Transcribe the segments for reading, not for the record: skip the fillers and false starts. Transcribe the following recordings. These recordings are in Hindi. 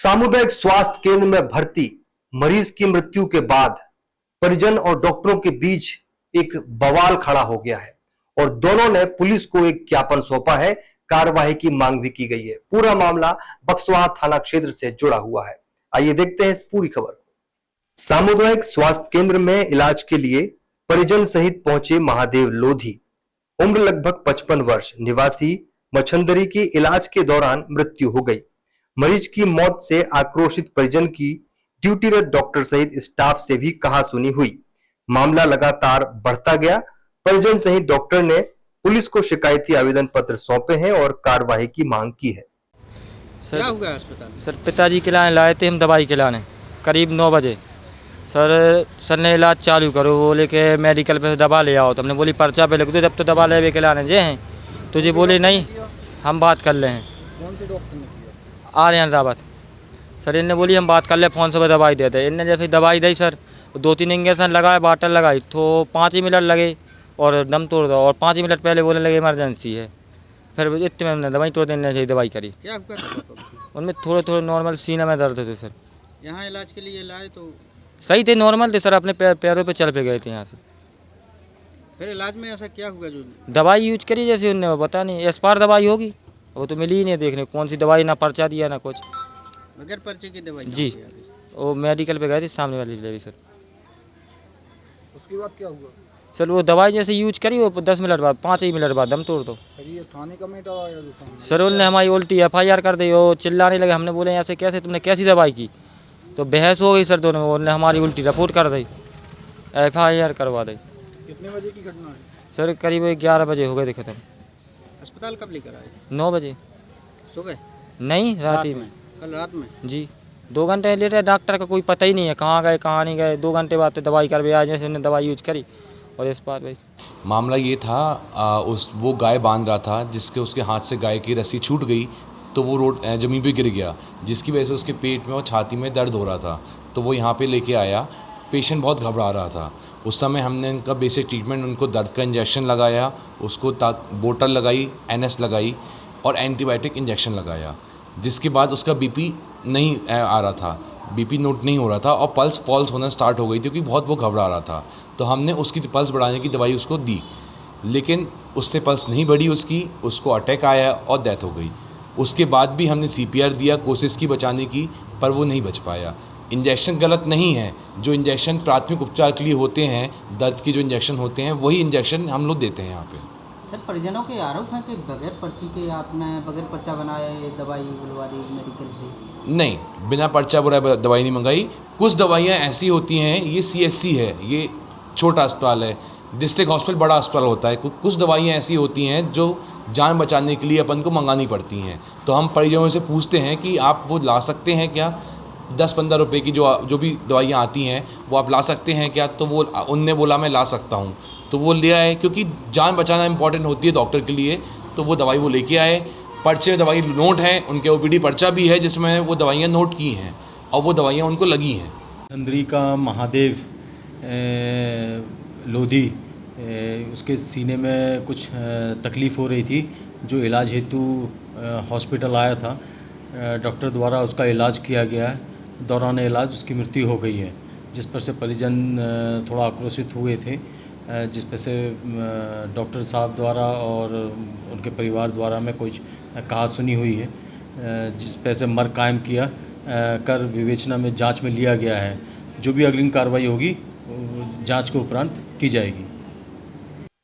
सामुदायिक स्वास्थ्य केंद्र में भर्ती मरीज की मृत्यु के बाद परिजन और डॉक्टरों के बीच एक बवाल खड़ा हो गया है और दोनों ने पुलिस को एक ज्ञापन सौंपा है। कार्यवाही की मांग भी की गई है। पूरा मामला बक्सवा थाना क्षेत्र से जुड़ा हुआ है। आइए देखते हैं इस पूरी खबर को। सामुदायिक स्वास्थ्य केंद्र में इलाज के लिए परिजन सहित पहुंचे महादेव लोधी, उम्र लगभग 55 वर्ष, निवासी मछंदरी की इलाज के दौरान मृत्यु हो गई। मरीज की मौत से आक्रोशित परिजन की ड्यूटीरत डॉक्टर सहित स्टाफ से भी कहासुनी हुई। मामला लगातार बढ़ता गया। परिजन सहित डॉक्टर ने पुलिस को शिकायती आवेदन पत्र सौंपे हैं और कार्रवाई की मांग की है। क्या हुआ अस्पताल? सर पिताजी के लाने लाए थे हम दवाई के लाने करीब 9 बजे। सर ने इलाज चालू करो, बोले कि मेडिकल पे दवा ले आओ। तो हमने बोली पर्चा पे लिख दो, जब तो दवा ले के लाने जे हैं। तो जी बोले नहीं, हम बात कर ले हैं। कौन से डॉक्टर ने किया? आर्यन रावत। सर इनने बोली हम बात कर ले, फ़ोन से दवाई देते। इनने जब फिर दवाई दी सर, 2-3 इंजेक्शन लगाए, बाटल लगाई तो 5 ही मिनट लगे और दम तोड़ दो। और 5 ही मिनट पहले बोलने लगे इमरजेंसी है। फिर इतने में हमने दवाई तोड़ देने से दवाई करी। क्या हुआ था? उनमें थोड़े नॉर्मल सीने में दर्द थे सर। यहाँ इलाज के लिए लाए तो सही थे, नॉर्मल थे सर, अपने पैरों पे चल पे गए थे यहाँ से। फिर इलाज में ऐसा क्या हुआ जो दवाई यूज करी जैसे उनने, पता नहीं एक्सपायर दवाई होगी, वो तो मिली ही नहीं देखने कौन सी दवाई, ना पर्चा दिया ना कुछ। बगैर पर्चे की दवाई? जी, वो मेडिकल पे गए थे सामने वाली भी सर। उसके बाद क्या हुआ? सर वो दवाई जैसे यूज करी, वो 10 मिनट बाद 5 ही मिनट बाद दम तोड़ दो। ये थाने का मैटर आया? सर उन्होंने हमारी उल्टी FIR कर दी। वो चिल्लाने लगे, हमने बोले ऐसे कैसे, तुमने कैसी दवाई की? तो बहस हो गई सर दोनों में। उन्होंने हमारी उल्टी रिपोर्ट कर दी, FIR करवा दी। कितने बजे की घटना है? सर करीब 11 बजे हो गए थे खत्म। अस्पताल कब लेकर आए? 9 बजे। सुबह? नहीं, रात ही में। कल रात में? जी, 2 घंटे लेट है। डॉक्टर का कोई पता ही नहीं है कहाँ गए कहाँ नहीं गए। 2 घंटे बाद तो दवाई कर भी आए, जैसे उन्होंने दवाई यूज करी और इस बात भाई। मामला ये था, वो गाय बांध रहा था, उसके हाथ से गाय की रस्सी छूट गई तो वो रोड ज़मीन पे गिर गया, जिसकी वजह से उसके पेट में और छाती में दर्द हो रहा था। तो वो यहाँ पे लेके आया। पेशेंट बहुत घबरा रहा था। उस समय हमने इनका बेसिक ट्रीटमेंट, उनको दर्द का इंजेक्शन लगाया, उसको बोतल लगाई, NS लगाई और एंटीबायोटिक इंजेक्शन लगाया। जिसके बाद उसका BP नहीं आ रहा था, BP नोट नहीं हो रहा था और पल्स फॉल्स होना स्टार्ट हो गई थी, क्योंकि बहुत वो घबरा रहा था। तो हमने उसकी पल्स बढ़ाने की दवाई उसको दी, लेकिन उससे पल्स नहीं बढ़ी उसको अटैक आया और डेथ हो गई। उसके बाद भी हमने CPR दिया, कोशिश की बचाने की, पर वो नहीं बच पाया। इंजेक्शन गलत नहीं है। जो इंजेक्शन प्राथमिक उपचार के लिए होते हैं, दर्द के जो इंजेक्शन होते हैं, वही इंजेक्शन हम लोग देते हैं यहाँ पे। सर परिजनों के आरोप है कि बगैर पर्ची के आपने बगैर पर्चा बनाए दवाई बुलवा दी मेडिकल से? नहीं, बिना पर्चा बुलाए दवाई नहीं मंगाई। कुछ दवाइयाँ ऐसी होती हैं, ये CSC है, ये छोटा अस्पताल है, डिस्ट्रिक्ट हॉस्पिटल बड़ा अस्पताल होता है। कुछ दवाइयाँ ऐसी होती हैं जो जान बचाने के लिए अपन को मंगानी पड़ती हैं। तो हम परिजनों से पूछते हैं कि आप वो ला सकते हैं क्या, 10-15 रुपये की जो भी दवाइयाँ आती हैं वो आप ला सकते हैं क्या? तो वो उनने बोला मैं ला सकता हूँ। तो वो ले आए, क्योंकि जान बचाना इंपॉर्टेंट होती है डॉक्टर के लिए। तो वो दवाई वो लेके आए। पर्चे में दवाई नोट हैं, उनके OPD पर्चा भी है जिसमें वो दवाइयाँ नोट की हैं और वो दवाइयाँ उनको लगी हैं। चंद्री का महादेव लोधी, उसके सीने में कुछ तकलीफ़ हो रही थी, जो इलाज हेतु हॉस्पिटल आया था। डॉक्टर द्वारा उसका इलाज किया गया है। दौरान इलाज उसकी मृत्यु हो गई है, जिस पर से परिजन थोड़ा आक्रोशित हुए थे, जिस पर से डॉक्टर साहब द्वारा और उनके परिवार द्वारा में कुछ कहासुनी हुई है, जिस पर से मर्ग कायम किया कर विवेचना में जांच में लिया गया है। जो भी अग्रिम कार्रवाई होगी जांच के उपरांत की जाएगी।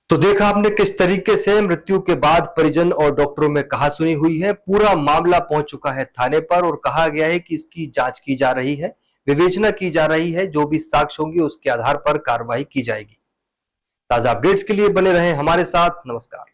तो देखा आपने किस तरीके से मृत्यु के बाद परिजन और डॉक्टरों में कहासुनी हुई है। पूरा मामला पहुंच चुका है थाने पर और कहा गया है कि इसकी जांच की जा रही है, विवेचना की जा रही है। जो भी साक्ष्य होंगे उसके आधार पर कार्रवाई की जाएगी। ताजा अपडेट्स के लिए बने रहें हमारे साथ। नमस्कार।